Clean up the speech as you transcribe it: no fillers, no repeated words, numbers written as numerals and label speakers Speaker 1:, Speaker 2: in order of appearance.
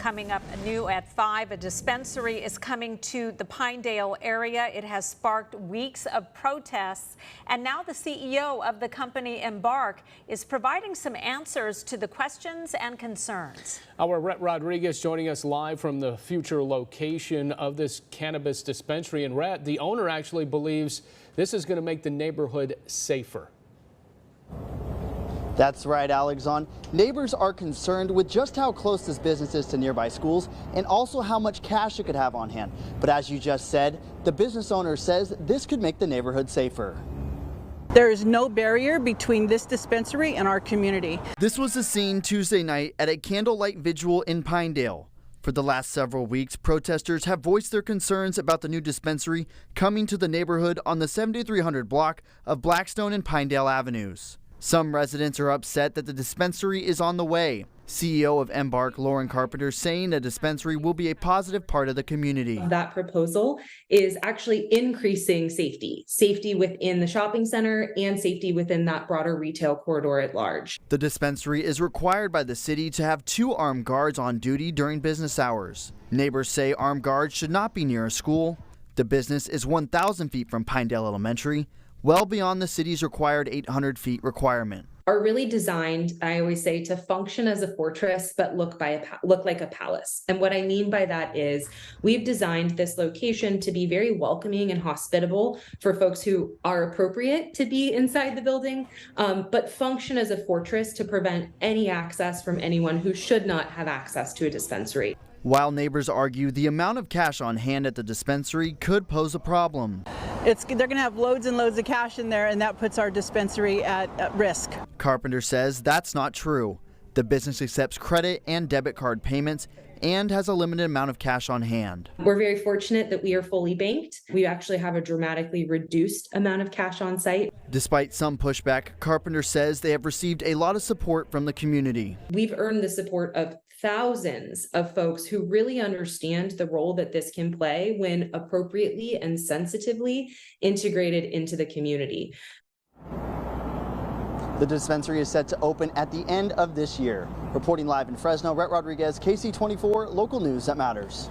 Speaker 1: Coming up new at 5, a dispensary is coming to the Pinedale area. It has sparked weeks of protests, and now the CEO of the company Embarc is providing some answers to the questions and concerns.
Speaker 2: Our Rhett Rodriguez joining us live from the future location of this cannabis dispensary. And Rhett, the owner actually believes this is going to make the neighborhood safer.
Speaker 3: That's right, Alexon. Neighbors are concerned with just how close this business is to nearby schools and also how much cash it could have on hand. But as you just said, the business owner says this could make the neighborhood safer.
Speaker 4: There is no barrier between this dispensary and our community.
Speaker 3: This was the scene Tuesday night at a candlelight vigil in Pinedale. For the last several weeks, protesters have voiced their concerns about the new dispensary coming to the neighborhood on the 7300 block of Blackstone and Pinedale Avenues. Some residents are upset that the dispensary is on the way. CEO of Embarc, Lauren Carpenter, saying a dispensary will be a positive part of the community.
Speaker 5: That proposal is actually increasing safety within the shopping center and safety within that broader retail corridor at large.
Speaker 3: The dispensary is required by the city to have 2 armed guards on duty during business hours. Neighbors say armed guards should not be near a school. The business is 1,000 feet from Pinedale Elementary, well beyond the city's required 800 feet requirement.
Speaker 5: Are really designed, I always say, to function as a fortress, but look like a palace. And what I mean by that is we've designed this location to be very welcoming and hospitable for folks who are appropriate to be inside the building, but function as a fortress to prevent any access from anyone who should not have access to a dispensary.
Speaker 3: While neighbors argue the amount of cash on hand at the dispensary could pose a problem.
Speaker 4: They're going to have loads and loads of cash in there, and that puts our dispensary at risk.
Speaker 3: Carpenter says that's not true. The business accepts credit and debit card payments and has a limited amount of cash on hand.
Speaker 5: We're very fortunate that we are fully banked. We actually have a dramatically reduced amount of cash on site.
Speaker 3: Despite some pushback, Carpenter says they have received a lot of support from the community.
Speaker 5: We've earned the support of thousands of folks who really understand the role that this can play when appropriately and sensitively integrated into the community.
Speaker 3: The dispensary is set to open at the end of this year. Reporting live in Fresno, Rhett Rodriguez, KC24, local news that matters.